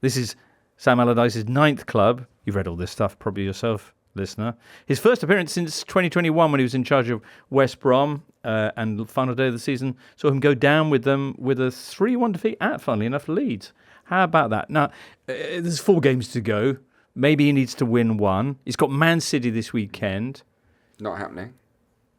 This is Sam Allardyce's 9th club. You've read all this stuff probably yourself, listener. His first appearance since 2021 when he was in charge of West Brom, and the final day of the season saw him go down with them with a 3-1 defeat at, funnily enough, Leeds. How about that? Now, there's 4 games to go. Maybe he needs to win one. He's got Man City this weekend. Not happening.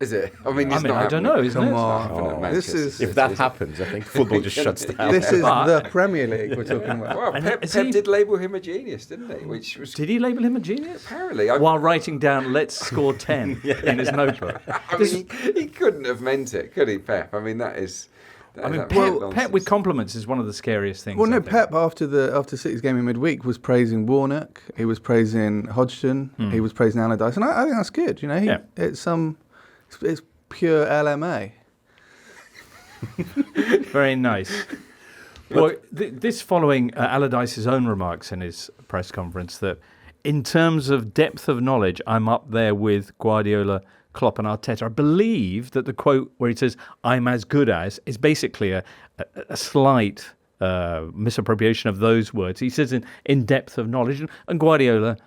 Is it? I mean, I don't know, isn't it? If that happens, I think football just shuts down. This is the Premier League we're talking about. Well, Pep did label him a genius, didn't he? Did he label him a genius? Apparently. While writing down, let's score 10 in his notebook. I mean, he couldn't have meant it, could he, Pep? I mean, that is... Pep with compliments is one of the scariest things. Well, no, Pep after City's game in midweek was praising Warnock. He was praising Hodgson. He was praising Allardyce, and I think that's good. You know, it's pure LMA. Very nice. Well, this following Allardyce's own remarks in his press conference that in terms of depth of knowledge, I'm up there with Guardiola, Klopp and Arteta. I believe that the quote where he says, I'm as good as, is basically a slight misappropriation of those words. He says in depth of knowledge, and Guardiola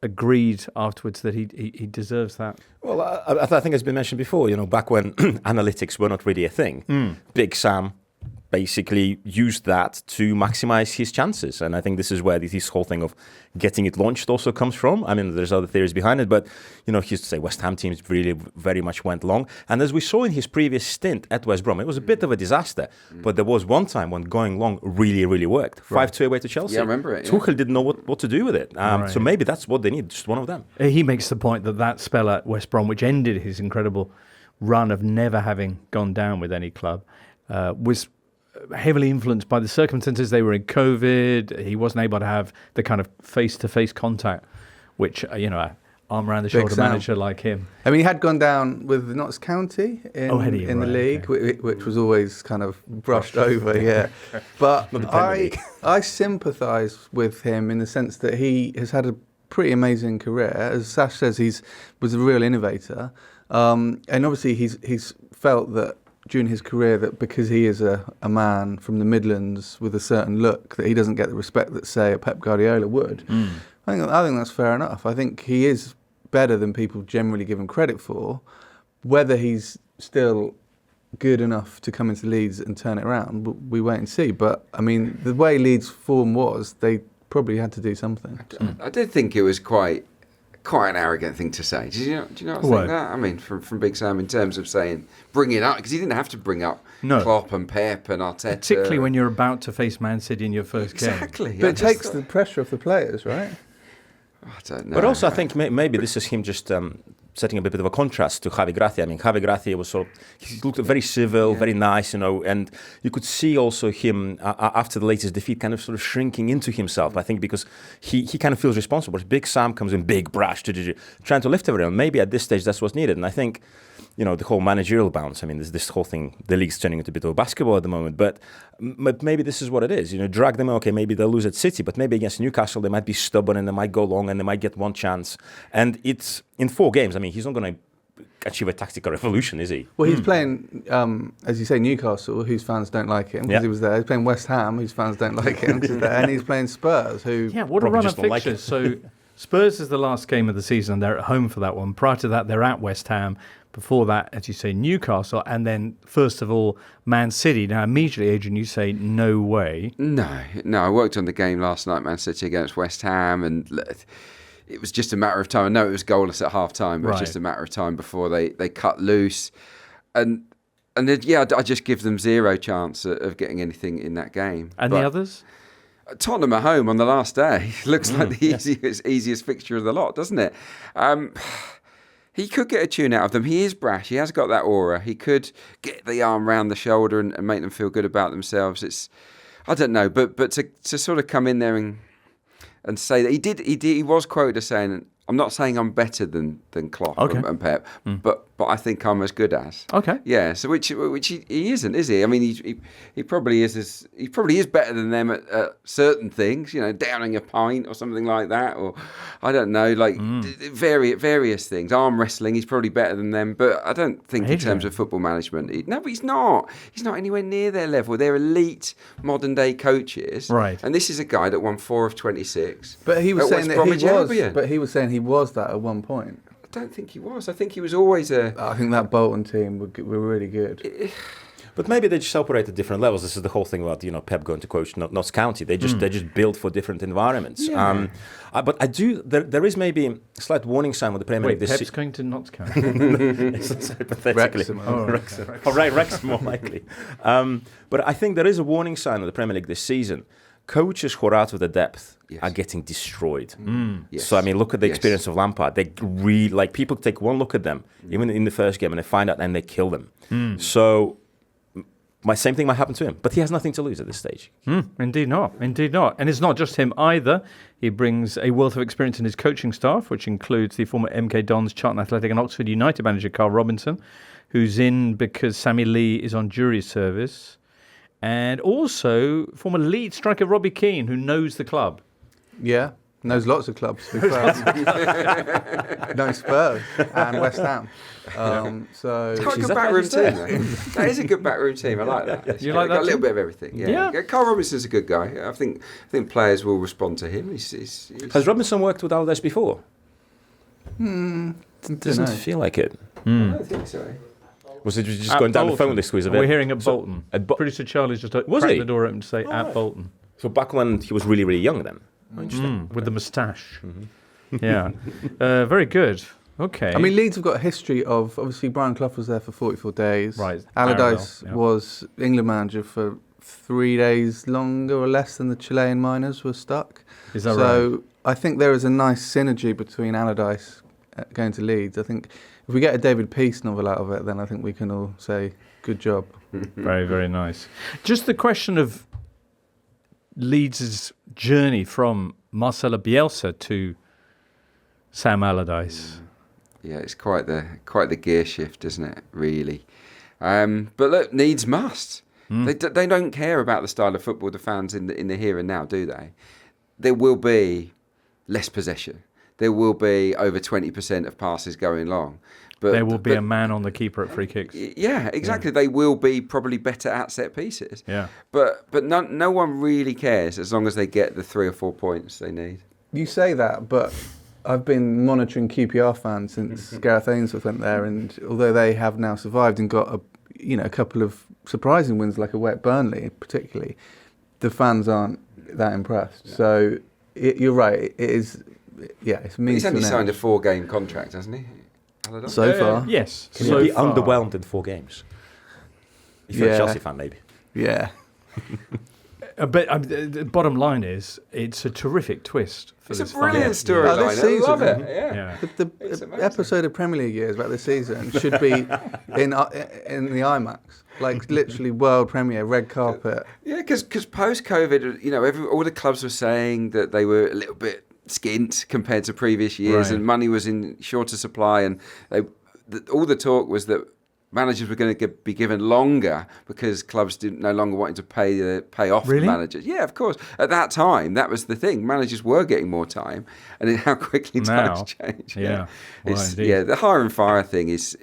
agreed afterwards that he deserves that. Well, I think it's been mentioned before, back when analytics were not really a thing, Big Sam basically used that to maximize his chances. And I think this is where this whole thing of getting it launched also comes from. I mean, there's other theories behind it, but, he used to say West Ham teams really very much went long. And as we saw in his previous stint at West Brom, it was a bit of a disaster. But there was one time when going long really, really worked. 5-2 away to Chelsea. Yeah, I remember it. Yeah. Tuchel didn't know what to do with it. So maybe that's what they need, just one of them. He makes the point that spell at West Brom, which ended his incredible run of never having gone down with any club, was heavily influenced by the circumstances. They were in COVID. He wasn't able to have the kind of face-to-face contact, which, arm around the shoulder manager like him. I mean, he had gone down with Notts County in the league, which was always kind of brushed over, yeah. But I sympathise with him in the sense that he has had a pretty amazing career. As Sasha says, was a real innovator. And obviously he's felt that during his career that because he is a man from the Midlands with a certain look, that he doesn't get the respect that, say, a Pep Guardiola would. I think that's fair enough. I think he is better than people generally give him credit for. Whether he's still good enough to come into Leeds and turn it around, we wait and see. But, I mean, the way Leeds' form was, they probably had to do something. I did think it was quite an arrogant thing to say. Do you know what I think that? I mean, from Big Sam in terms of saying, bring it up, because he didn't have to bring up Klopp and Pep and Arteta. Particularly when you're about to face Man City in your first game. Exactly. But it takes the pressure off the players, right? I don't know. But also I think maybe this is him just setting a bit of a contrast to Javi Gracia. I mean, Javi Gracia was he looked very civil, very nice, and you could see also him after the latest defeat kind of sort of shrinking into himself, I think, because he kind of feels responsible. Big Sam comes in big, brash, trying to lift everyone. Maybe at this stage that's what's needed. And I think, the whole managerial bounce, I mean, this whole thing, the league's turning into a bit of a basketball at the moment, but maybe this is what it is. Drag them, okay, maybe they'll lose at City, but maybe against Newcastle they might be stubborn and they might go long and they might get one chance. And it's in 4 games. I mean, he's not going to achieve a tactical revolution, is he? Well, he's playing, as you say, Newcastle, whose fans don't like him because he was there. He's playing West Ham, whose fans don't like him because he's there. And he's playing Spurs, who... Yeah, what a run of fixtures. So Spurs is the last game of the season. They're at home for that one. Prior to that, they're at West Ham. Before that, as you say, Newcastle, and then, first of all, Man City. Now, immediately, Adrian, you say, no way. No, I worked on the game last night, Man City against West Ham, and it was just a matter of time. I know it was goalless at half-time, but it was just a matter of time before they cut loose. And then, I just give them zero chance of getting anything in that game. And the others? Tottenham at home on the last day. Looks like the easiest fixture of the lot, doesn't it? He could get a tune out of them. He is brash. He has got that aura. He could get the arm round the shoulder and make them feel good about themselves. I don't know, but to sort of come in there and say that he was quoted as saying, I'm not saying I'm better than Klopp and Pep, but I think I'm as good as. Okay. Yeah. So which he isn't, is he? I mean, he probably is better than them at certain things. Downing a pint or something like that, or I don't know, like various things. Arm wrestling, he's probably better than them, but I don't think in terms of football management. But he's not. He's not anywhere near their level. They're elite modern day coaches, right? And this is a guy that won 4 of 26. But he was saying that he was. But he was saying he was that at one point. I don't think he was. I think he was always I think that Bolton team were really good. But maybe they just operate at different levels. This is the whole thing about Pep going to coach Notts County. They just built for different environments. Yeah. But I do. There is maybe a slight warning sign with the Premier League. Pep's going to Notts County. Hypothetically, Wrexham. Right, Wrexham more likely. But I think there is a warning sign with the Premier League this season. Coaches who are out of the depth are getting destroyed. Yes. So, I mean, look at the experience of Lampard. They really, people take one look at them, even in the first game, and they find out and they kill them. So, same thing might happen to him. But he has nothing to lose at this stage. Indeed not. And it's not just him either. He brings a wealth of experience in his coaching staff, which includes the former MK Dons, Charlton Athletic and Oxford United manager Carl Robinson, who's in because Sammy Lee is on jury service. And also former Leeds striker Robbie Keane, who knows the club. Yeah, knows lots of clubs. Knows Spurs and West Ham. So it's quite a good backroom team. That is a good backroom team. I like that. You like that? Got a little bit of everything. Yeah. Carl Robinson's a good guy. I think players will respond to him. He's Has Robinson worked with Allardyce before? Doesn't feel like it. I don't think so. Was it just going down the phone list quiz a bit? We're hearing at Bolton. Producer Charlie's just cracked the door open to say at Bolton. So back when he was really, really young then? Interesting. With the moustache. Yeah. Very good. Okay. I mean, Leeds have got a history of, obviously, Brian Clough was there for 44 days. Right. Allardyce was England manager for 3 days longer or less than the Chilean miners were stuck. Is that right? So I think there is a nice synergy between Allardyce going to Leeds. I think if we get a David Peace novel out of it, then I think we can all say, good job. Very, very nice. Just the question of Leeds' journey from Marcelo Bielsa to Sam Allardyce. Yeah, it's quite the gear shift, isn't it? Really. But look, needs must. They don't care about the style of football the fans in the here and now, do they? There will be less possession. There will be over 20% of passes going long. But there will be a man on the keeper at free kicks. Yeah, exactly. Yeah. They will be probably better at set pieces. Yeah. But no one really cares as long as they get the 3 or 4 points they need. You say that, but I've been monitoring QPR fans since Gareth Ainsworth went there, and although they have now survived and got a couple of surprising wins like away at Burnley particularly, the fans aren't that impressed. Yeah. So you're right. It is. Yeah, it's mean. He's only signed a 4-game contract, hasn't he? So far, yes. Can he be underwhelmed in 4 games? If you're a Chelsea fan, maybe. Yeah. But the bottom line is, it's a terrific twist. It's a brilliant storyline. I love it. Yeah. The episode of Premier League years about this season should be in the IMAX. Like literally world premiere, red carpet. Yeah, because post-COVID, all the clubs were saying that they were a little bit skint compared to previous years, and money was in shorter supply, and all the talk was that managers were going to be given longer because clubs no longer wanted to pay off the managers. Yeah, of course. At that time, that was the thing. Managers were getting more time, and how quickly times change. Yeah, the hire and fire thing is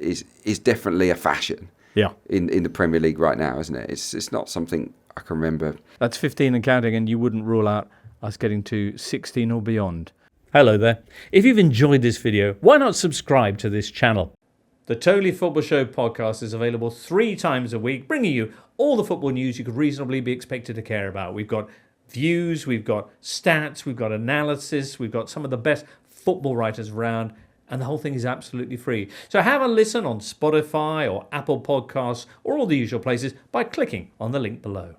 definitely a fashion. Yeah, in the Premier League right now, isn't it? It's not something I can remember. That's 15 and counting, and you wouldn't rule out us getting to 16 or beyond. Hello there. If you've enjoyed this video, why not subscribe to this channel? The Totally Football Show podcast is available 3 times a week, bringing you all the football news you could reasonably be expected to care about. We've got views, we've got stats, we've got analysis, we've got some of the best football writers around, and the whole thing is absolutely free. So have a listen on Spotify or Apple Podcasts or all the usual places by clicking on the link below.